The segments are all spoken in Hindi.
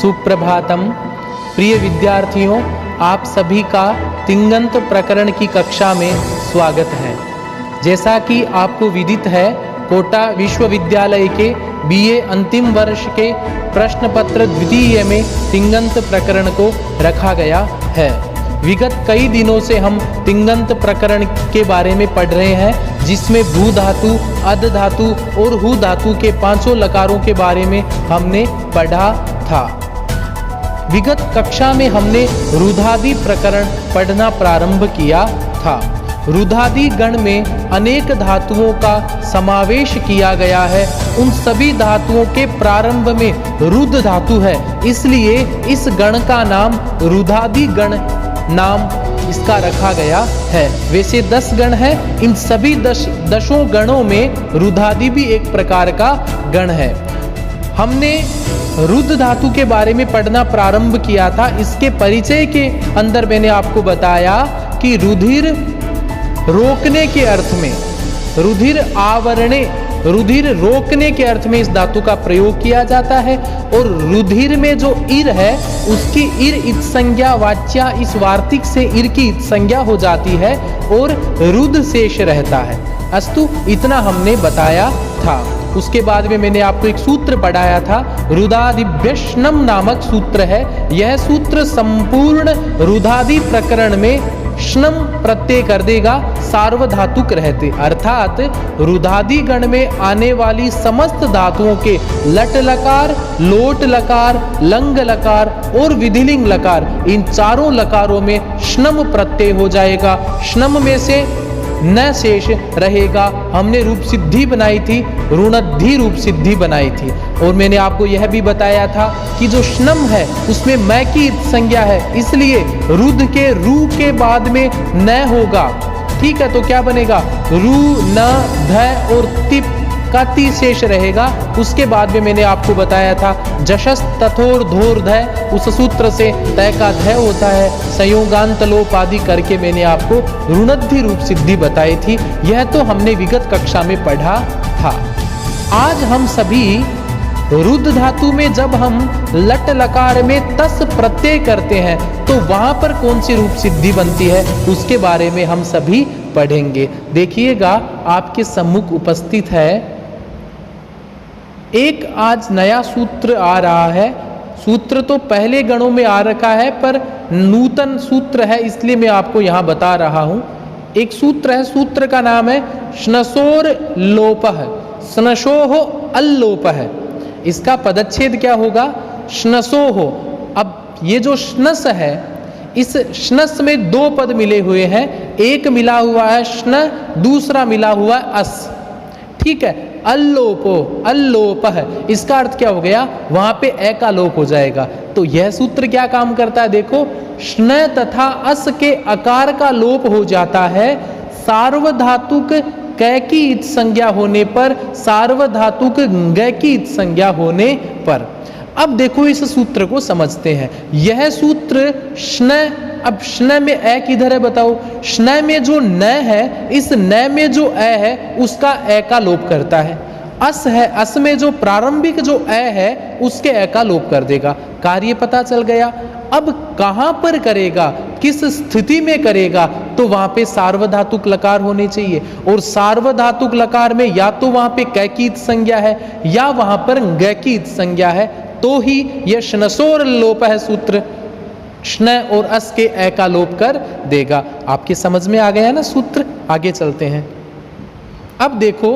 सुप्रभातम। प्रिय विद्यार्थियों, आप सभी का तिङन्त प्रकरण की कक्षा में स्वागत है। जैसा कि आपको विदित है, कोटा विश्वविद्यालय के बीए अंतिम वर्ष के प्रश्न पत्र द्वितीय में तिङन्त प्रकरण को रखा गया है। विगत कई दिनों से हम तिङन्त प्रकरण के बारे में पढ़ रहे हैं, जिसमें भू धातु, अध धातु और हु धातु के पांचों लकारों के बारे में हमने पढ़ा था। विगत कक्षा में हमने रुधादि प्रकरण पढ़ना प्रारंभ किया था। रुधादि गण में अनेक धातुओं का समावेश किया गया है। उन सभी धातुओं के प्रारंभ में रुद्ध धातु है, इसलिए इस गण का नाम रुधादि गण नाम इसका रखा गया है। वैसे 10 गण है, इन सभी दशों गणों में रुधादि भी एक प्रकार का गण है। हमने रुद्ध धातु के बारे में पढ़ना प्रारंभ किया था। इसके परिचय के अंदर मैंने आपको बताया कि रुधिर रोकने के अर्थ में, रुधिर आवरणे, रुधिर रोकने के अर्थ में इस धातु का प्रयोग किया जाता है। और रुधिर में जो इर है, उसकी इर इत संज्ञा वाच्या इस वार्तिक से इर की इत संज्ञा हो जाती है और रुद्ध शेष रहता है। अस्तु, इतना हमने बताया था। उसके बाद में मैंने आपको एक सूत्र पढ़ाया था, रुदादिभ्यश्नम नामक सूत्र है। यह सूत्र संपूर्ण रुधादि प्रकरण में श्नम प्रत्यय कर देगा, सार्वधातुक रहते, अर्थात रुधादि गण में आने वाली समस्त धातुओं के लट लकार, लोट लकार, लंग लकार और विधिलिंग लकार, इन चारों लकारों में श्नम प्रत्यय हो जाएगा। श्नम में से न शेष रहेगा। हमने रूप सिद्धि बनाई थी, ऋणद्धि रूप सिद्धि बनाई थी। और मैंने आपको यह भी बताया था कि जो श्नम है उसमें मै की संज्ञा है, इसलिए रुद्ध के रू के बाद में न होगा। ठीक है, तो क्या बनेगा? रू, न, ध और तिप का ती शेष रहेगा। उसके बाद में मैंने आपको बताया था जशस तथोर धोर ध, उस सूत्र से तय का ध होता है। संयोगांत लोप आदि करके मैंने आपको ऋणद्धि रूप सिद्धि बताई थी। यह तो हमने विगत कक्षा में पढ़ा था। आज हम सभी रुद्ध धातु में जब हम लट लकार में तस प्रत्यय करते हैं तो वहां पर कौन सी रूप सिद्धि बनती है, उसके बारे में हम सभी पढ़ेंगे। देखिएगा, आपके सम्मुख उपस्थित है एक आज नया सूत्र आ रहा है। सूत्र तो पहले गणों में आ रखा है, पर नूतन सूत्र है, इसलिए मैं आपको यहां बता रहा हूं। एक सूत्र है, सूत्र का नाम है श्नसोर लोपः, स्नशोः अल्लोपः। इसका पदच्छेद क्या होगा? श्नसोः। अब ये जो श्नस है, इस श्नस में दो पद मिले हुए हैं, एक मिला हुआ है श्न, दूसरा मिला हुआ है अस। ठीक है, अल्लोपो, अल्लोपः, इसका अर्थ क्या हो गया? वहां पे ए का लोप हो जाएगा। तो यह सूत्र क्या काम करता है? देखो, श्न तथा अस के अकार का लोप हो जाता है सार्वधातुक कै की इत संज्ञा होने पर, सार्वधातुक ग की इत संज्ञा होने पर। अब देखो, इस सूत्र को समझते हैं। यह सूत्र श्न, अब श्न में ए किधर है बताओ? श्न में जो न है, इस न में जो ए है उसका ए का लोप करता है। अस है, अस में जो प्रारंभिक जो ए है उसके ए का लोप कर देगा। कार्य पता चल गया। अब कहां पर करेगा, किस स्थिति में करेगा? तो वहां पे सार्वधातुक लकार होने चाहिए। और सार्वधातुक लकार में या तो वहां पे कै की इत संज्ञा है या वहां पर ग की इत संज्ञा है, तो ही यह श्नसोर लोप है सूत्र श्न और अस के ए का लोप कर देगा। आपके समझ में आ गया ना सूत्र? आगे चलते हैं। अब देखो,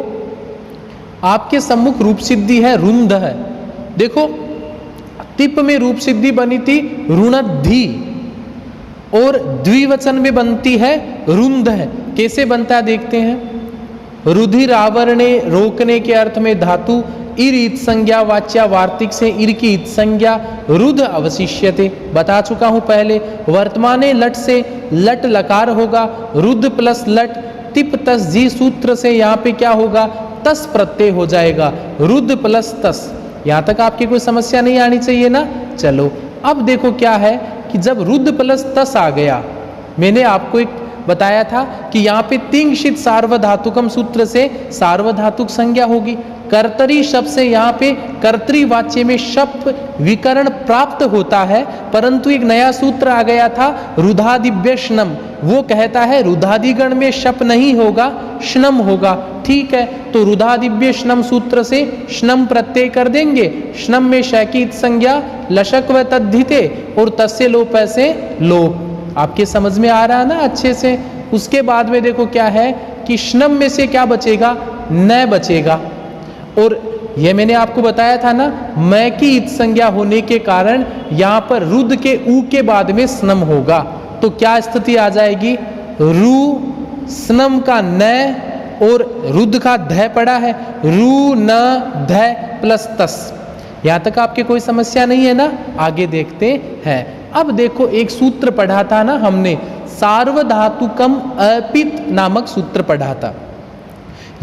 आपके सम्मुख रूप सिद्धि है रुंध है। देखो, तिप में रूप सिद्धि बनी थी ऋणद्धि, और द्विवचन में बनती है रुंध है। कैसे बनता है देखते हैं। रुधिर आवरणे, रोकने के अर्थ में धातु, इर इत संज्ञा वाच्या वार्तिक से इर की इत संज्ञा, रुद्ध अवशिष्यते। बता चुका हूं पहले। वर्तमाने लट से लट लकार होगा, रुद्ध प्लस लट, तिप तस जी सूत्र से यहाँ पे क्या होगा? तस प्रत्यय हो जाएगा, रुद्ध प्लस तस। यहां तक आपकी कोई समस्या नहीं आनी चाहिए ना। चलो, अब देखो क्या है कि जब रुद्ध प्लस तस आ गया, मैंने आपको एक बताया था कि यहाँ पे तिंगशित सार्वधातुकम सूत्र से सार्वधातुक संज्ञा होगी। कर्तरी शब्द से यहाँ पे कर्तृवाच्य में शप विकरण प्राप्त होता है, परंतु एक नया सूत्र आ गया था रुधादिव्य श्नम, वो कहता है रुधादिगण में शप नहीं होगा, श्नम होगा। ठीक है, तो रुधादिव्य श्नम सूत्र से श्नम प्रत्यय कर देंगे, श्नम में शैकित संज्ञा लशक व तद्धिते और तस्य लोप से लोप। आपके समझ में आ रहा है ना अच्छे से। उसके बाद में देखो क्या है कि श्नम में से क्या बचेगा, न बचेगा। और ये मैंने आपको बताया था ना, मैं की इत संज्ञा होने के कारण यहाँ पर रुद के ऊ के बाद में स्नम होगा, तो क्या स्थिति आ जाएगी, रू स्नम का न और रुद का ध पड़ा है, रू न ध प्लस तस। यहाँ तक आपके कोई समस्या नहीं है ना, आगे देखते हैं। अब देखो एक सूत्र पढ़ा था ना हमने, सार्वधातुकम अपित नामक सूत्र पढ़ा था।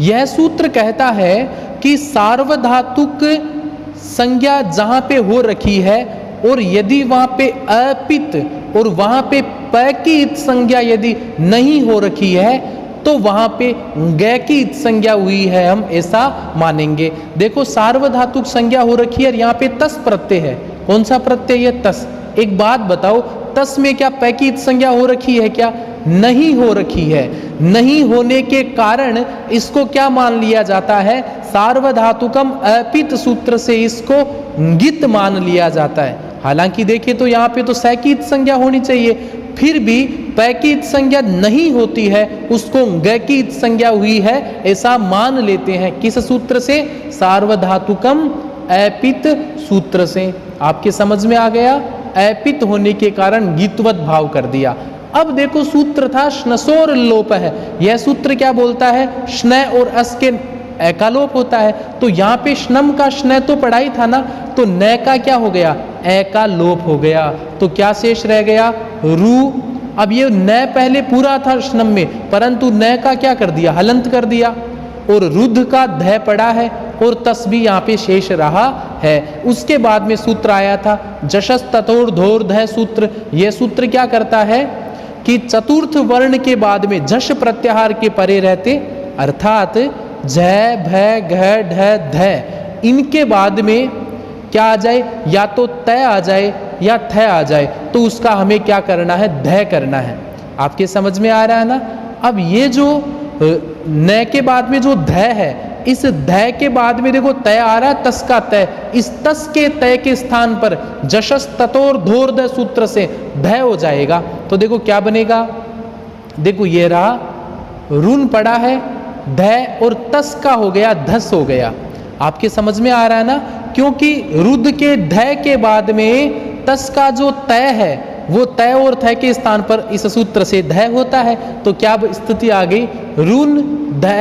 यह सूत्र कहता है कि सार्वधातुक संज्ञा जहां पे हो रखी है और यदि वहां पे अपित और वहां पे प की इत संज्ञा यदि नहीं हो रखी है तो वहां पे ग की इत संज्ञा हुई है, हम ऐसा मानेंगे। देखो सार्वधातुक संज्ञा हो रखी है और यहाँ पे तस प्रत्यय है। कौन सा प्रत्यय है, तस। एक बात बताओ, तस में क्या प की इत संज्ञा हो रखी है क्या, नहीं हो रखी है। नहीं होने के कारण इसको क्या मान लिया जाता है, सार्वधातुकम अपित सूत्र से इसको गित मान लिया जाता है। हालांकि देखिए तो यहाँ पे तो स की इत संज्ञा होनी चाहिए, फिर भी प की इत संज्ञा नहीं होती है, उसको ग की इत संज्ञा हुई है ऐसा मान लेते हैं। किस सूत्र से, सार्वधातुकम अपित सूत्र से। आपके समझ में आ गया, अपित होने के कारण गीतवत भाव कर दिया। अब देखो सूत्र था श्नसोर लोप है, यह सूत्र क्या बोलता है, श्न और अस के ए का लोप होता है। तो यहाँ पे श्नम का श्न तो पढ़ा ही था ना, तो न का क्या हो गया, ए का लोप हो गया। तो क्या शेष रह गया, रू। अब ये न पहले पूरा था श्नम में, परंतु न का क्या कर दिया, हलंत कर दिया, और रुद्ध का ध पड़ा है और तस भी यहाँ पे शेष रहा है। उसके बाद में सूत्र आया था जशस तथोर धोर ध सूत्र। यह सूत्र क्या करता है कि चतुर्थ वर्ण के बाद में जश प्रत्याहार के परे रहते, अर्थात झ भ घ ढ ध, इनके बाद में क्या आ जाए, या तो तय आ जाए या थ आ जाए, तो उसका हमें क्या करना है, ध करना है। आपके समझ में आ रहा है ना। अब ये जो न के बाद में जो ध है, इस ध के बाद में देखो तय आ रहा है, तस का तय, इस तस के तय के स्थान पर जशस ततोर धोर द सूत्र से ध हो जाएगा। तो देखो क्या बनेगा, देखो ये रहा, ऋण पड़ा है, ध और तस का हो गया, धस हो गया। आपके समझ में आ रहा है ना, क्योंकि रुद्ध के ध के बाद में तस का जो तय है वो तय और थ के स्थान पर इस सूत्र से ध होता है। तो क्या स्थिति आ गई, ऋण ध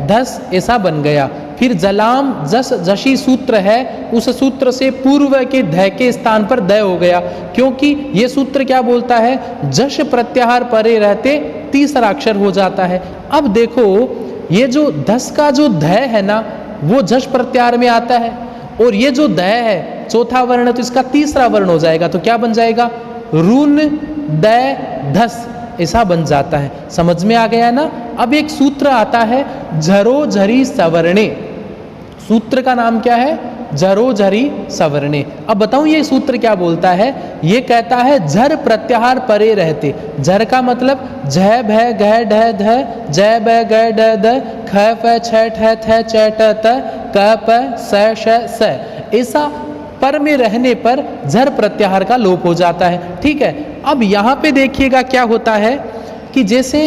धस ऐसा बन गया। फिर जलाम जस जशी सूत्र है, उस सूत्र से पूर्व के ध के स्थान पर द हो गया, क्योंकि ये सूत्र क्या बोलता है, जश प्रत्याहार परे रहते तीसरा अक्षर हो जाता है। अब देखो ये जो धस का जो ध है ना, वो जश प्रत्याहार में आता है, और ये जो द है चौथा वर्ण है तो इसका तीसरा वर्ण हो जाएगा। तो क्या बन जाएगा, ऋण द धस ऐसा बन जाता है। समझ में आ गया ना। अब एक सूत्र आता है झरो झरी सवर्णे, सूत्र का नाम क्या है, झरो झरी सवर्णे। अब बताऊं ये सूत्र क्या बोलता है, ये कहता है झर प्रत्याहार परे रहते। झर का मतलब झ भ घ ढ ध, ज ब ग ड द, ख फ छ ठ थ च ट त, क प स श स, ऐसा पर में रहने पर झर प्रत्याहार का लोप हो जाता है। ठीक है। अब यहाँ पे देखिएगा क्या होता है कि जैसे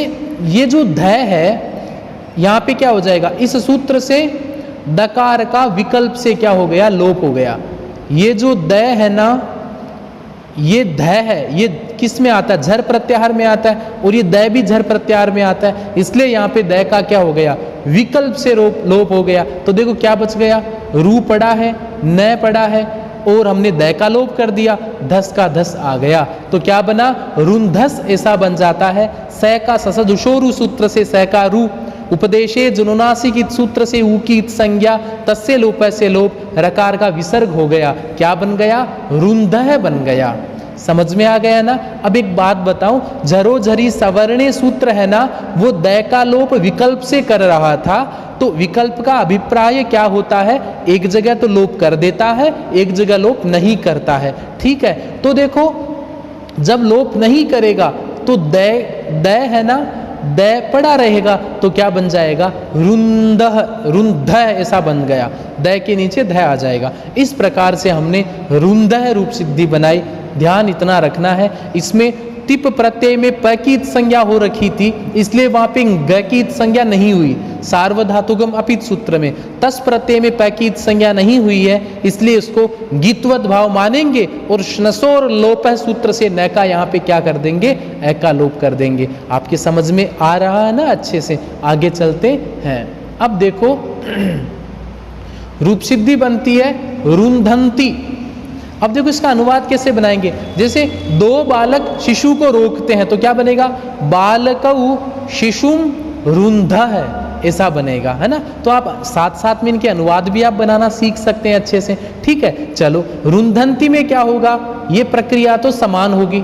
ये जो ध है यहाँ पे क्या हो जाएगा, इस सूत्र से दकार का विकल्प से क्या हो गया, लोप हो गया। ये जो द है ना, ये ध है, ये किस में आता है, झर प्रत्याहार में आता है, और ये द भी झर प्रत्याहार में आता है, इसलिए यहाँ पे द का क्या हो गया, विकल्प से लोप हो गया। तो देखो क्या बच गया, रू पड़ा है, न पड़ा है, और हमने द का लोप कर दिया, धस का धस आ गया। तो क्या बना, रुंधस ऐसा बन जाता है। स का ससजुषोरु सूत्र से स का रू, उपदेशे जुनुनासिक इत सूत्र से ऊ की इत संज्ञा, तस्य लोप से लोप, रकार का विसर्ग हो गया, क्या बन गया, रुंधह बन गया। समझ में आ गया ना। अब एक बात बताऊं, झरोझरी सवर्णे सूत्र है ना, वो दय का लोप विकल्प से कर रहा था। तो विकल्प का अभिप्राय क्या होता है, एक जगह तो लोप कर देता है, एक जगह लोप नहीं करता है। ठीक है, तो देखो जब लोप नहीं करेगा तो दय है ना, दय पड़ा रहेगा तो क्या बन जाएगा, रुंदह, रुंधह ऐसा बन गया, दय के नीचे धय आ जाएगा। इस प्रकार से हमने रुंदह रूप सिद्धि बनाई। ध्यान इतना रखना है, इसमें तिप प्रत्यय में प की संज्ञा हो रखी थी, इसलिए वहां पे ग की संज्ञा नहीं हुई। सार्वधातुकम अपित सूत्र में तस प्रत्यय में प की संज्ञा नहीं हुई है, इसलिए इसको गीतवत भाव मानेंगे और श्नसोर लोप सूत्र से न का यहाँ पे क्या कर देंगे, ए का लोप कर देंगे। आपके समझ में आ रहा है ना अच्छे से। आगे चलते हैं। अब देखो रूप सिद्धि बनती है रुंधंती। अब देखो इसका अनुवाद कैसे बनाएंगे, जैसे दो बालक शिशु को रोकते हैं तो क्या बनेगा, बालकऊ शिशुम रुंधा है, ऐसा बनेगा, है ना। तो आप साथ साथ में इनके अनुवाद भी आप बनाना सीख सकते हैं अच्छे से। ठीक है, चलो रुंधंती में क्या होगा, ये प्रक्रिया तो समान होगी।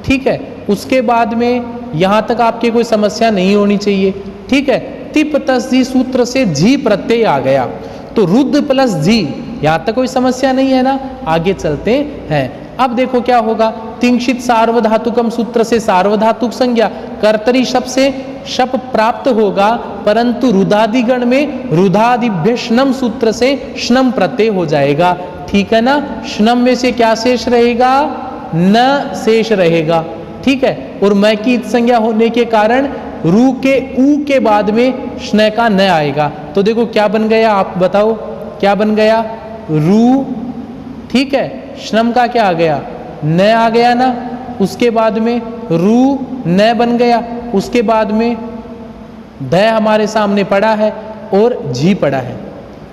ठीक है, उसके बाद में यहाँ तक आपके कोई समस्या नहीं होनी चाहिए। ठीक है, तिप तस जी सूत्र से जी प्रत्यय आ गया तो रुद्ध प्लस जी, यहाँ तक कोई समस्या नहीं है ना। आगे चलते हैं। अब देखो क्या होगा, तिंशित सार्वधातुकम सूत्र से सार्वधातुक संज्ञा कर्तरी शब्द से शप प्राप्त होगा, परंतु रुदादिगण में रुदादिभ्य श्नम सूत्र से श्नम प्रत्यय हो जाएगा। ठीक है ना, श्नम में से क्या शेष रहेगा, न शेष रहेगा। ठीक है, और मैं की संज्ञा होने के कारण रू के ऊ के बाद में श्न का न आएगा। तो देखो क्या बन गया, आप बताओ क्या बन गया, रू। ठीक है, श्नम का क्या आ गया, न आ गया ना। उसके बाद में रू न बन गया, उसके बाद में ध हमारे सामने पड़ा है और जी पड़ा है।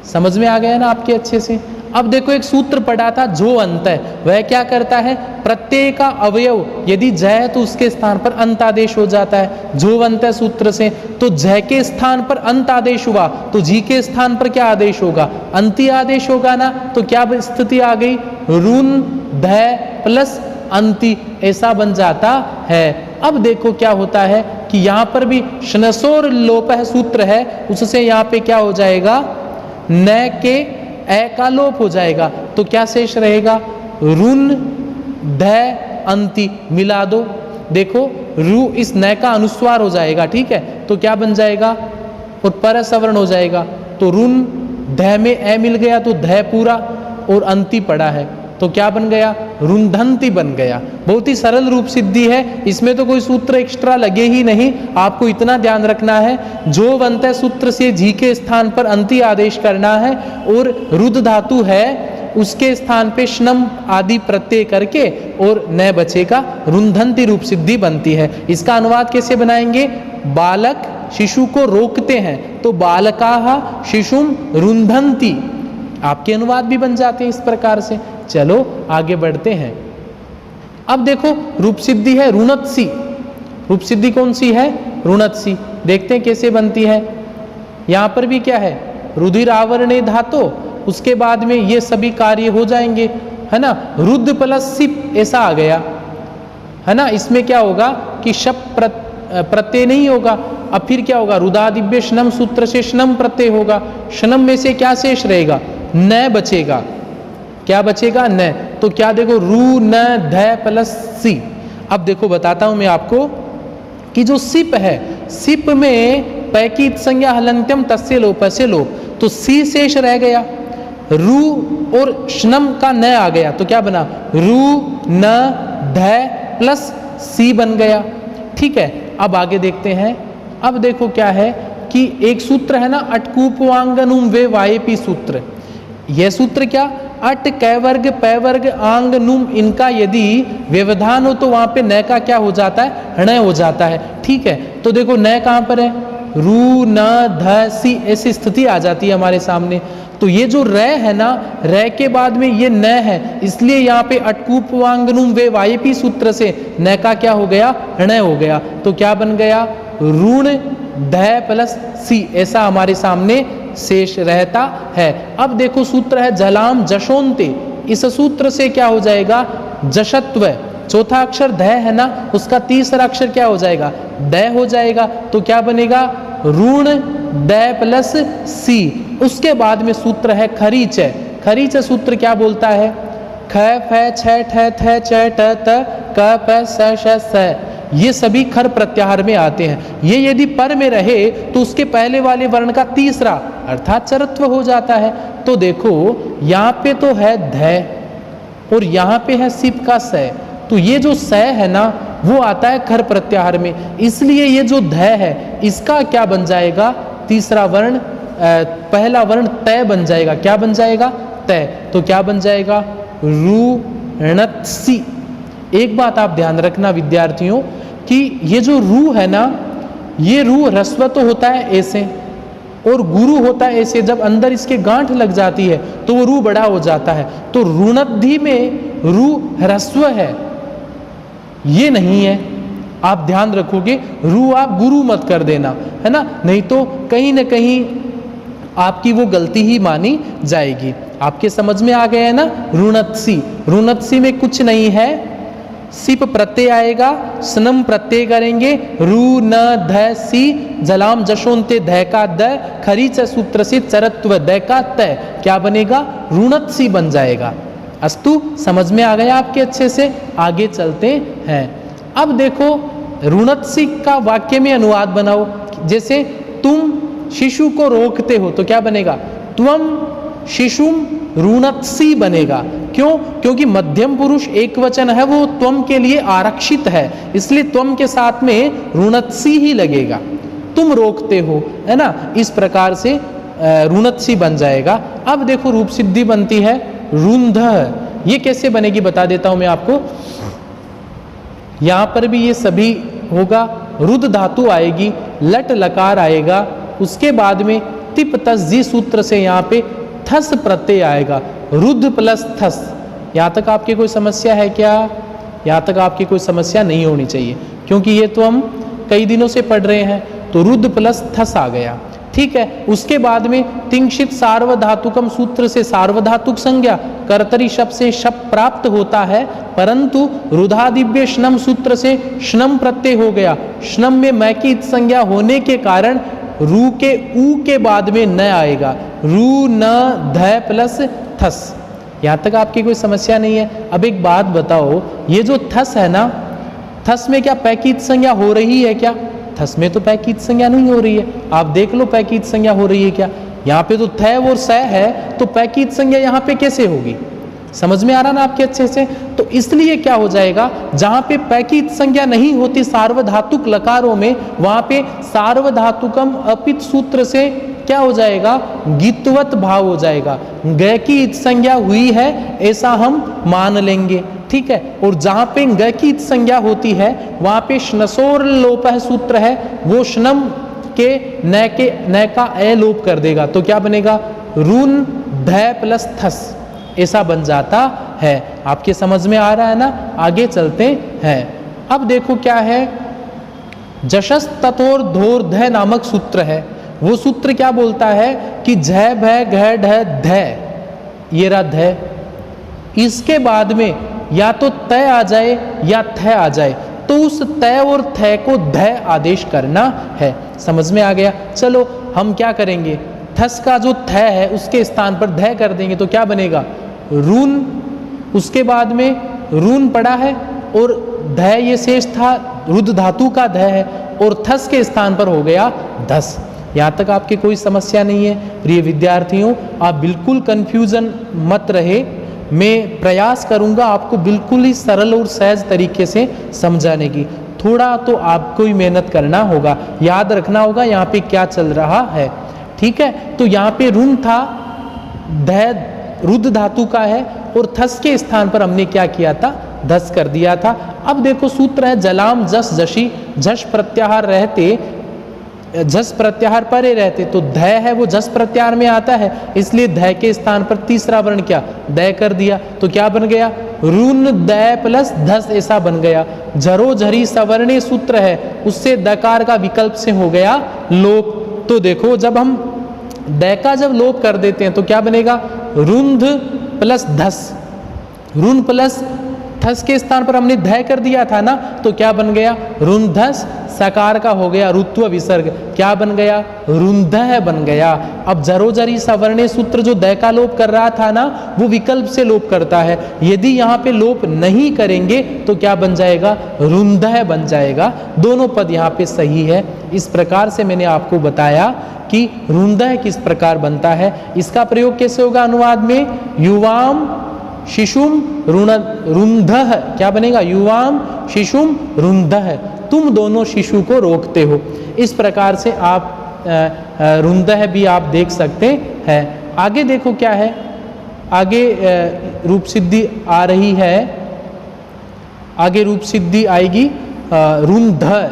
समझ में आ गया ना आपके अच्छे से। अब देखो एक सूत्र पढ़ा था जो अंत है, वह क्या करता है, प्रत्यय का अवयव यदि ज है तो उसके स्थान पर अंत आदेश हो जाता है। जो अंत है सूत्र से, तो ज के स्थान पर अंत आदेश हुआ तो जी के स्थान पर क्या आदेश होगा, अंति आदेश होगा ना। तो क्या स्थिति आ गई, रुन ध प्लस अंति, ऐसा बन जाता है। अब देखो क्या होता है कि यहाँ पर भी श्नसोर लोप सूत्र है, उससे यहाँ पे क्या हो जाएगा, न के ए का लोप हो जाएगा। तो क्या शेष रहेगा, रुन ध अंति, मिला दो। देखो रू इस न का अनुस्वार हो जाएगा। ठीक है, तो क्या बन जाएगा, और पर सवर्ण हो जाएगा। तो रुन ध में ए मिल गया तो ध पूरा और अंति पड़ा है, तो क्या बन गया, रुंधंती बन गया। बहुत ही सरल रूप सिद्धि है, इसमें तो कोई सूत्र एक्स्ट्रा लगे ही नहीं। आपको इतना ध्यान रखना है, जो बनता है सूत्र से जी के स्थान पर अंति आदेश करना है, और रुद्ध धातु है उसके स्थान पे श्नम आदि प्रत्यय करके और न बचेगा, रुंधंती रूप सिद्धि बनती है। इसका अनुवाद कैसे बनाएंगे, बालक शिशु को रोकते हैं तो बालकाः शिशुम रुंधंती, आपके अनुवाद भी बन जाते हैं इस प्रकार से। चलो आगे बढ़ते हैं। अब देखो रूप सिद्धि है रुणत्सी। रूप सिद्धि कौन सी है, रुणत्सी। देखते हैं कैसे बनती है। यहाँ पर भी क्या है, रुधिर आवरणे धातो, उसके बाद में ये सभी कार्य हो जाएंगे, है ना। रुद्ध प्लस सिप ऐसा आ गया, है ना। इसमें क्या होगा कि शप प्रत्यय नहीं होगा। अब फिर क्या होगा, रुदादिभ्य श्नम सूत्र से श्नम प्रत्यय होगा। श्नम में से क्या शेष रहेगा, न बचेगा। क्या बचेगा, न। तो क्या देखो, रू न ध प्लस सी। अब देखो बताता हूं मैं आपको कि जो सिप है, सिप में पैकी संज्ञा हलंत्यम तस्य लोप से लोप, तो सी शेष रह गया, रू और श्नम का न आ गया, तो क्या बना, रू न ध प्लस सी बन गया। ठीक है, अब आगे देखते हैं। अब देखो क्या है कि एक सूत्र है ना, अटकूपवांगनुम वे वायपी सूत्र। यह सूत्र क्या, अट कै वर्ग पै वर्ग आंग नुम, इनका यदि व्यवधान हो तो वहां पे न का क्या हो जाता है, हृणय हो जाता है। ठीक है, तो देखो न कहां पर है, रू न ध सी, ऐसी स्थिति आ जाती है हमारे सामने। तो ये जो र है ना, र के बाद में ये न है, इसलिए यहाँ पे अटकूपवांगनुम वे वायपी सूत्र से न का क्या हो गया, हृणय हो गया। तो क्या बन गया, ऋण ध प्लस सी, ऐसा हमारे सामने शेष रहता है। अब देखो सूत्र है जलाम जशोन्ते, इस सूत्र से क्या हो जाएगा, जशत्व चौथा अक्षर ध है ना, उसका तीसरा अक्षर क्या हो जाएगा, द हो जाएगा। तो क्या बनेगा, ऋण द प्लस सी। उसके बाद में सूत्र है खरीच। खरीच सूत्र क्या बोलता है, ख फ छ ठ थ च ट त क प स श स। ये सभी खर प्रत्याहार में आते हैं। ये यदि पर में रहे तो उसके पहले वाले वर्ण का तीसरा अर्थात चरत्व हो जाता है। तो देखो यहाँ पे तो है ध और यहाँ पे है सिप का स, तो ये जो स है ना वो आता है खर प्रत्याहार में, इसलिए ये जो ध है इसका क्या बन जाएगा, तीसरा वर्ण पहला वर्ण तय बन जाएगा। क्या बन जाएगा, तय। तो क्या बन जाएगा, ऋणत्सी। एक बात आप ध्यान रखना विद्यार्थियों कि ये जो रू है ना, ये रू ह्रस्व तो होता है ऐसे और गुरु होता है ऐसे। जब अंदर इसके गांठ लग जाती है तो वो रू बड़ा हो जाता है। तो ऋणद्धि में रू ह्रस्व है, ये नहीं है। आप ध्यान रखोगे, रू आप गुरु मत कर देना, है ना, नहीं तो कहीं ना कहीं आपकी वो गलती ही मानी जाएगी। आपके समझ में आ गया है ना। ऋणत्सी, ऋणत्सी में कुछ नहीं है, सिप प्रत्यय आएगा, स्नम प्रत्यय करेंगे, रू न ध सी, जलाम जशोन्ते ध का द, खरीच सूत्र से चरत्व द का तय, क्या बनेगा, ऋणत्सी बन जाएगा। अस्तु, समझ में आ गया आपके अच्छे से। आगे चलते हैं। अब देखो ऋणत्सी का वाक्य में अनुवाद बनाओ। जैसे तुम शिशु को रोकते हो तो क्या बनेगा, त्वम शिशुम ऋणत्सी बनेगा। क्यों, क्योंकि मध्यम पुरुष एक वचन है, वो त्वम के लिए आरक्षित है, इसलिए त्वम के साथ में ऋणत्सी ही लगेगा। तुम रोकते हो, है ना, इस प्रकार से ऋणत्सी बन जाएगा। अब देखो रूप सिद्धि बनती है रुंध। ये कैसे बनेगी बता देता हूं मैं आपको। यहां पर भी ये सभी होगा, रुद्ध धातु आएगी, लट लकार आएगा, उसके बाद में तिप तस जी सूत्र से यहाँ पे थस प्रत्यय आएगा, रुद्ध प्लस थस। यहाँ तक आपकी कोई समस्या है क्या, यहाँ तक आपकी कोई समस्या नहीं होनी चाहिए, क्योंकि ये तो हम कई दिनों से पढ़ रहे हैं। तो रुद्ध प्लस थस आ गया, ठीक है। उसके बाद में तिंक्षित सार्वधातुकम सूत्र से सार्वधातुक संज्ञा, कर्तरी शब्द से शब्द प्राप्त होता है, परंतु रुधादिव्य श्नम सूत्र से श्नम प्रत्यय हो गया। श्नम में मै की संज्ञा होने के कारण रू के ऊ के बाद में न आएगा, रू न ध प्लस थस। यहाँ तक आपकी कोई समस्या नहीं है। अब एक बात बताओ, ये जो थस है ना, थस में क्या पैकीत संज्ञा हो रही है क्या, थस में तो पैकीत संज्ञा नहीं हो रही है। आप देख लो पैकीत संज्ञा हो रही है क्या, यहाँ पे तो थ और स है, तो पैकीत संज्ञा यहाँ पे कैसे होगी, समझ में आ रहा ना आपके अच्छे से। तो इसलिए क्या हो जाएगा, जहां पे पैकीत संज्ञा नहीं होती सार्वधातुक लकारों में, वहां पे सार्वधातुकम अपित सूत्र से क्या हो जाएगा, गीतवत भाव हो जाएगा। ग की इत संज्ञा हुई है ऐसा हम मान लेंगे, ठीक है। और जहां पे ग की इत संज्ञा होती है वहां पे श्नसोर लोपः सूत्र है, वो श्नम के न का ए लोप कर देगा। तो क्या बनेगा, रून ध प्लस थस, ऐसा बन जाता है। आपके समझ में आ रहा है ना। आगे चलते हैं। अब देखो क्या है, जशस ततोर धोर ध नामक सूत्र है। वो सूत्र क्या बोलता है कि झ भय घ ढ ध, ये रहा ध, इसके बाद में या तो तय आ जाए या थ आ जाए, तो उस तय और थ को ध आदेश करना है। समझ में आ गया। चलो हम क्या करेंगे, थस का जो थ है उसके स्थान पर ध कर देंगे, तो क्या बनेगा, रून, उसके बाद में रून पड़ा है और ध ये शेष था, रुद्ध धातु का ध है, और थस के स्थान पर हो गया धस। यहाँ तक आपकी कोई समस्या नहीं है। प्रिय विद्यार्थियों, आप बिल्कुल कंफ्यूजन मत रहे, मैं प्रयास करूँगा आपको बिल्कुल ही सरल और सहज तरीके से समझाने की। थोड़ा तो आपको ही मेहनत करना होगा, याद रखना होगा यहाँ पे क्या चल रहा है, ठीक है। तो यहाँ पे ऋण था, ध रुद्ध धातु का है, और थस के स्थान पर हमने क्या किया था, धस कर दिया था। अब देखो सूत्र है जलाम जस जशी, झस प्रत्याहार रहते, झस प्रत्याहार परे रहते, तो ध है वो झस प्रत्याहार में आता है, इसलिए ध के स्थान पर तीसरा वर्ण क्या, द कर दिया। तो क्या बन गया, ऋण द प्लस धस, ऐसा बन गया। झरो झरी सवर्णे सूत्र है, उससे दकार का विकल्प से हो गया लोप। तो देखो जब हम द का जब लोप कर देते हैं तो क्या बनेगा, रुंध प्लस धस, ऋण प्लस थस के स्थान पर हमने ध कर दिया था ना, तो क्या बन गया, रुंधस, सकार का हो गया रुत्व विसर्ग, क्या बन गया, रुंधः बन गया। अब जरोजरी सवर्णे सूत्र जो द का लोप कर रहा था ना, वो विकल्प से लोप करता है। यदि यहाँ पे लोप नहीं करेंगे तो क्या बन जाएगा, रुंधः बन जाएगा। दोनों पद यहाँ पे सही है। इस प्रकार से मैंने आपको बताया कि रुंधः किस प्रकार बनता है। इसका प्रयोग कैसे होगा अनुवाद में, युवाम शिशुम रुंधः, क्या बनेगा, युवाम शिशुम रुंधः, तुम दोनों शिशु को रोकते हो। इस प्रकार से आप रुंधः भी आप देख सकते हैं। आगे देखो क्या है, आगे रूप सिद्धि आ रही है, आगे रूप सिद्धि आएगी रुंधः,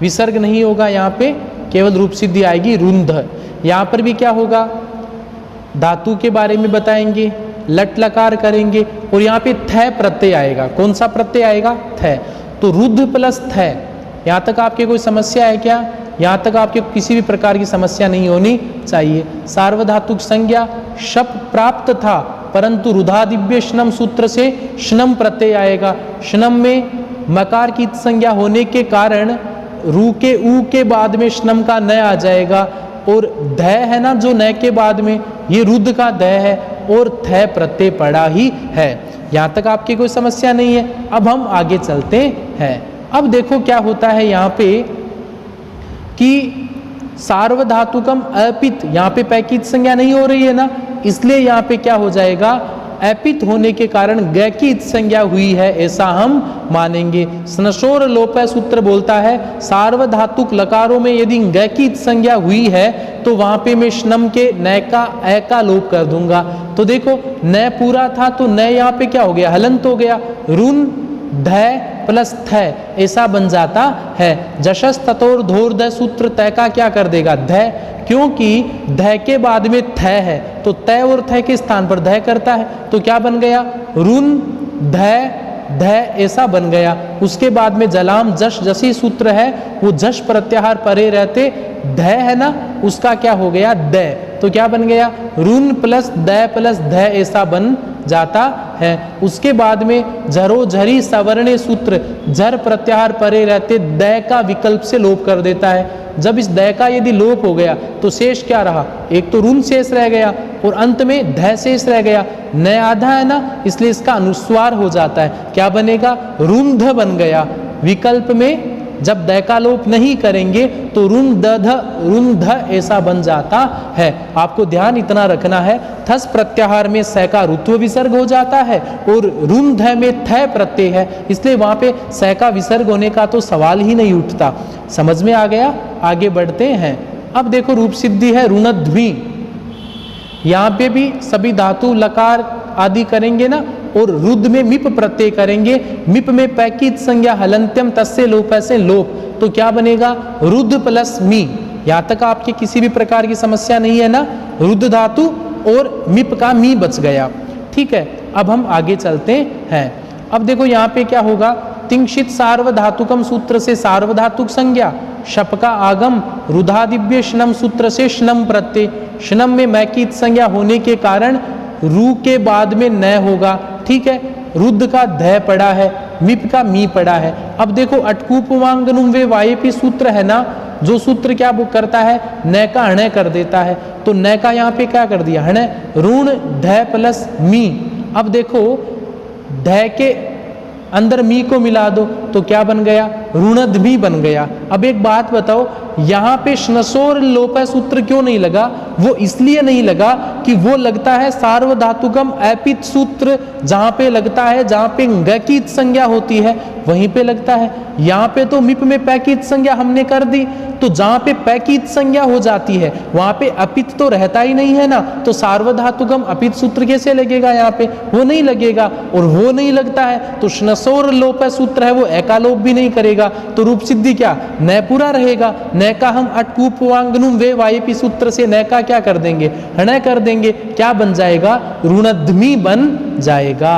विसर्ग नहीं होगा यहाँ पे, केवल रूप सिद्धि आएगी रुंधः। यहाँ पर भी क्या होगा, धातु के बारे में बताएंगे, लट लकार करेंगे और यहाँ पे थ प्रत्यय आएगा। कौन सा प्रत्यय आएगा, थ। तो रुद्ध प्लस थ। यहाँ तक आपके कोई समस्या है क्या, यहाँ तक आपके किसी भी प्रकार की समस्या नहीं होनी चाहिए। सार्वधातुक संज्ञा शप प्राप्त था, परंतु रुधादिव्य श्नम सूत्र से श्नम प्रत्यय आएगा। श्नम में मकार की संज्ञा होने के कारण रू के ऊ के बाद में श्नम का न आ जाएगा, और ध है ना जो न के बाद में, ये रुद्ध का ध है और थ प्रत्यय पड़ा ही है। यहाँ तक आपकी कोई समस्या नहीं है। अब हम आगे चलते हैं। अब देखो क्या होता है यहाँ पे कि सार्वधातुकम अपित, यहाँ पे पैकित संज्ञा नहीं हो रही है ना, इसलिए यहाँ पे क्या हो जाएगा, अपित होने के कारण ग की संज्ञा हुई है, ऐसा हम मानेंगे। स्नशोर लोप सूत्र बोलता है सार्वधातुक लकारों में यदि ग की संज्ञा हुई है तो वहां पे मैं श्नम के न का ए का लोप कर दूंगा। तो देखो न पूरा था तो न यहाँ पे क्या हो गया, हलंत हो गया, रुन ध प्लस थ ऐसा बन जाता है। जशस ततोर धोर द सूत्र तय का क्या कर देगा, ध, क्योंकि ध के बाद में थ है तो तय और थ के स्थान पर ध करता है, तो क्या बन गया, रुन ध ध ऐसा बन गया। उसके बाद में जलाम जश जसी सूत्र है, वो जश प्रत्याहार परे रहते ध है ना, उसका क्या हो गया, द, तो क्या बन गया, रुन प्लस ध ऐसा बन जाता है। उसके बाद में जरो झरी सवर्णे सूत्र झर प्रत्याहार परे रहते द का विकल्प से लोप कर देता है। जब इस द का यदि लोप हो गया तो शेष क्या रहा, एक तो रुन शेष रह गया और अंत में ध शेष रह गया। न आधा है ना, इसलिए इसका अनुस्वार हो जाता है, क्या बनेगा, रुंध बन गया। विकल्प में जब द का लोप नहीं करेंगे तो रुंध ऐसा बन जाता है। आपको ध्यान इतना रखना है, थस प्रत्याहार में स का रुत्व विसर्ग हो जाता है और रुंध में थ प्रत्यय है, इसलिए वहां पे स का विसर्ग होने का तो सवाल ही नहीं उठता। समझ में आ गया, आगे बढ़ते हैं। अब देखो रूप सिद्धि है ऋणध्वी, यहाँ पे भी सभी धातु लकार आदि करेंगे ना, और रुद्ध में मिप प्रत्यय करेंगे। मिप में पैकित संज्ञा हलंत्यम तस्य लोप से लोप, तो क्या बनेगा, रुद्ध प्लस मी। यहाँ तक आपके किसी भी प्रकार की समस्या नहीं है ना, रुद्ध धातु और मिप का मी बच गया। ठीक है, अब हम आगे चलते हैं। अब देखो यहाँ पे क्या होगा, तिंक्षित सार्वधातुकम सूत्र से सार्वधातुक संज्ञा, शप का आगम रुधादिव्य श्नम सूत्र से श्नम प्रत्यय। श्नम में मैकित संज्ञा होने के कारण रू के बाद में न होगा। ठीक है, रुद्ध का ध पड़ा है, मिप का मी पड़ा है। अब देखो अटकूपवांगनुम वे वायपी सूत्र है ना, जो सूत्र क्या वो करता है, न का हण कर देता है, तो न का यहाँ पे क्या कर दिया, हण, ऋण ध प्लस मी। अब देखो ध के अंदर मी को मिला दो तो क्या बन गया, ऋणध्वी बन गया। अब एक बात बताओ, यहाँ पे श्नसोर लोप सूत्र क्यों नहीं लगा, वो इसलिए नहीं लगा कि वो लगता है सार्वधातुकम अपित सूत्र, जहाँ पे लगता है, जहाँ पे ग की संज्ञा होती है वहीं पे लगता है। यहाँ पे तो मिप में पैकित संज्ञा हमने कर दी, तो जहाँ पे पैकित संज्ञा हो जाती है वहाँ पे अपित तो रहता ही नहीं है ना, तो सार्वधातुकम अपित सूत्र कैसे लगेगा, यहाँ पे वो नहीं लगेगा। और वो नहीं लगता है तो श्नसोर लोप सूत्र है वो एकालोप भी नहीं करेगा, तो रूप सिद्धि क्या, न पूरा रहेगा। न का हम अटकूपवांगनुम वे वायपी सूत्र से न का क्या कर देंगे, हण कर देंगे, क्या बन जाएगा, ऋणध्मी बन जाएगा।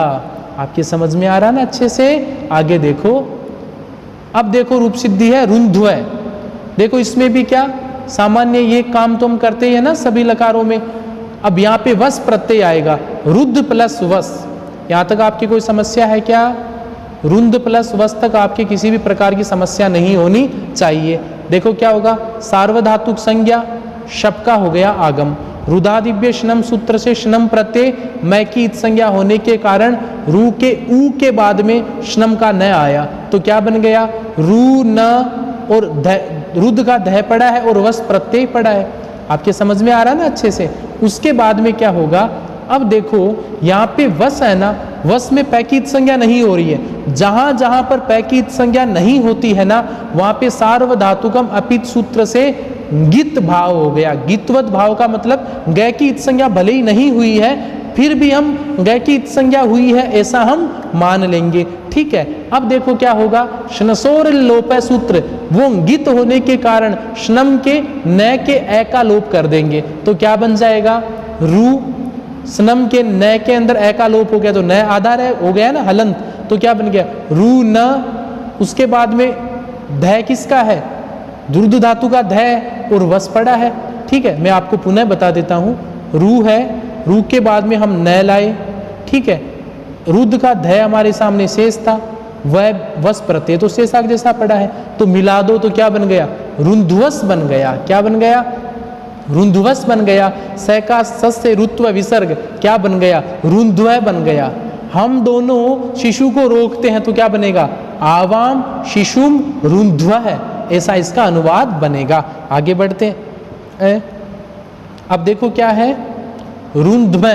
आपके समझ में आ रहा ना अच्छे से, आगे देखो। अब देखो रूप सिद्धि है रुंध्व, देखो इसमें भी क्या सामान्य ये काम तो हम करते हैं ना सभी लकारों में। अब यहाँ पे वस प्रत्यय आएगा, रुद्ध प्लस वस। यहाँ तक आपकी कोई समस्या है क्या, रुंद प्लस वस तक आपके किसी भी प्रकार की समस्या नहीं होनी चाहिए। देखो क्या होगा, सार्वधातुक संज्ञा शप का हो गया आगम। रुदादिव्य शनम सूत्र से शनम प्रत्यय मैं की इत संज्ञा होने के कारण रू के ऊ के बाद में शनम का न आया, तो क्या बन गया, रू न और रुद का दह पड़ा है और वस प्रत्यय पड़ा है। आपके समझ में आ रहा है ना अच्छे से। उसके बाद में क्या होगा, अब देखो यहाँ पे वस है ना, वस में पैकीत संज्ञा नहीं हो रही है। जहां जहां पर पैकीत संज्ञा नहीं होती है ना, वहां पे सार्वधातुकम अपित सूत्र से गित भाव हो गया। गितवत भाव का मतलब गय की इत संज्ञा भले ही नहीं हुई है, फिर भी हम गय की इत संज्ञा हुई है ऐसा हम मान लेंगे। ठीक है, अब देखो क्या होगा, शनसोर लोप सूत्र, वो गित होने के कारण शनम के न के ए का लोप कर देंगे, तो क्या बन जाएगा, रू स्नम के न के अंदर ए का लोप हो गया, तो न आधार है हो गया ना हलंत, तो क्या बन गया, रू न। उसके बाद में ध किसका है, दुर्द धातु का ध और वस पड़ा है। ठीक है, मैं आपको पुनः बता देता हूँ, रू है, रू के बाद में हम न लाए। ठीक है, रुद्ध का ध हमारे सामने शेष था, वह वस प्रत्यय तो शेषाक जैसा पड़ा है, तो मिला दो तो क्या बन गया, रुंध्वस बन गया। क्या बन गया, रुंध्वस बन गया। स का सस से रुत्व विसर्ग क्या बन गया, रुंध्व बन गया। हम दोनों शिशु को रोकते हैं तो क्या बनेगा, आवाम शिशुम रुंध्व है, ऐसा इसका अनुवाद बनेगा। आगे बढ़ते हैं। अब देखो क्या है, रुंध्व,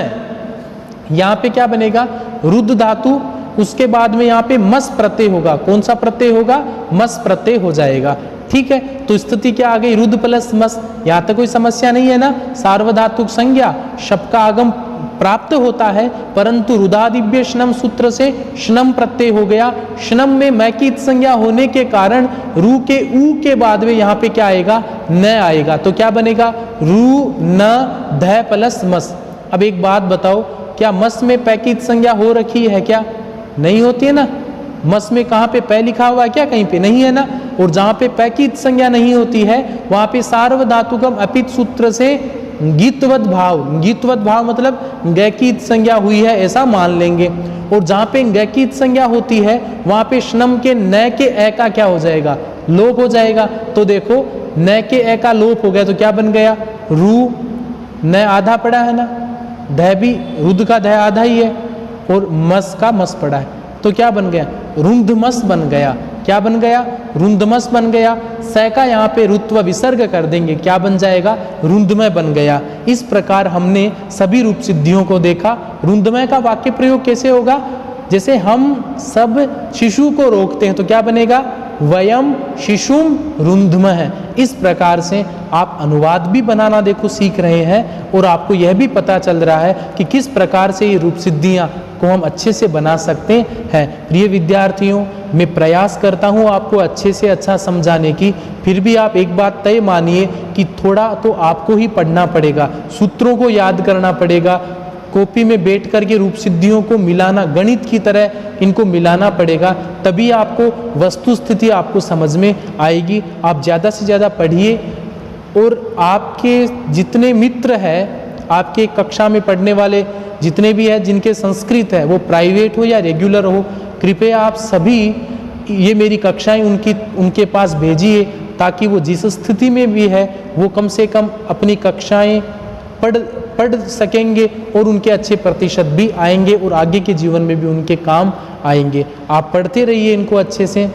यहाँ पे क्या बनेगा, रुद्ध धातु, उसके बाद में यहाँ पे मस प्रत्यय होगा। कौन सा प्रत्यय होगा, मस प्रत्यय हो जाएगा। ठीक है, तो स्थिति क्या आ गई, रुद्ध प्लस मस। यहाँ तक कोई समस्या नहीं है ना। सार्वधातुक संज्ञा शप का आगम प्राप्त होता है, परंतु रुदादिव्य शनम सूत्र से शनम प्रत्यय हो गया। शनम में मैं की संज्ञा होने के कारण रू के ऊ के बाद में यहाँ पे क्या आएगा, न आएगा, तो क्या बनेगा, रू न ध प्लस मस। अब एक बात बताओ, क्या मस में पैकित संज्ञा हो रखी है क्या, नहीं होती है ना। मस में कहाँ पे पै लिखा हुआ है क्या, कहीं पे नहीं है ना। और जहाँ पे पैकित संज्ञा नहीं होती है वहाँ पे सार्वधातुकम अपित सूत्र से गीतवत भाव, गीतवत भाव मतलब गैकीत संज्ञा हुई है ऐसा मान लेंगे। और जहाँ पे गैकीत संज्ञा होती है वहाँ पे शनम के न के ए का क्या हो जाएगा, लोप हो जाएगा। तो देखो न के ए का लोप हो गया तो क्या बन गया, रू न आधा पड़ा है ना, ध भी रुद्ध का ध आधा ही है और मस का मस पड़ा है, तो क्या बन गया, रुंधमस बन गया। क्या बन गया, रुंधमस बन गया। स का यहाँ पे रुत्व विसर्ग कर देंगे, क्या बन जाएगा, रुंधमय बन गया। इस प्रकार हमने सभी रूप सिद्धियों को देखा। रुंधमय का वाक्य प्रयोग कैसे होगा, जैसे हम सब शिशु को रोकते हैं तो क्या बनेगा, वयम शिशुम रुंधमः। इस प्रकार से आप अनुवाद भी बनाना देखो सीख रहे हैं और आपको यह भी पता चल रहा है कि किस प्रकार से ये रूप सिद्धियां को हम अच्छे से बना सकते हैं। प्रिय विद्यार्थियों, मैं प्रयास करता हूं आपको अच्छे से अच्छा समझाने की, फिर भी आप एक बात तय मानिए कि थोड़ा तो आपको ही पढ़ना पड़ेगा, सूत्रों को याद करना पड़ेगा, कॉपी में बैठ करके रूप सिद्धियों को मिलाना, गणित की तरह इनको मिलाना पड़ेगा, तभी आपको वस्तु स्थिति आपको समझ में आएगी। आप ज़्यादा से ज़्यादा पढ़िए और आपके जितने मित्र हैं, आपके कक्षा में पढ़ने वाले जितने भी हैं जिनके संस्कृत है, वो प्राइवेट हो या रेगुलर हो, कृपया आप सभी ये मेरी कक्षाएं उनके पास भेजिए, ताकि वो जिस स्थिति में भी है वो कम से कम अपनी कक्षाएं पढ़ सकेंगे और उनके अच्छे प्रतिशत भी आएंगे और आगे के जीवन में भी उनके काम आएंगे। आप पढ़ते रहिए इनको अच्छे से।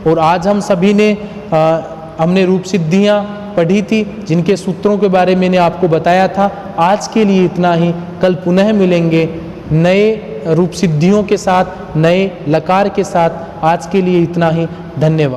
और आज हम सभी ने हमने रूप सिद्धियाँ पढ़ी थी, जिनके सूत्रों के बारे में मैंने आपको बताया था। आज के लिए इतना ही, कल पुनः मिलेंगे नए रूप सिद्धियों के साथ, नए लकार के साथ। आज के लिए इतना ही, धन्यवाद।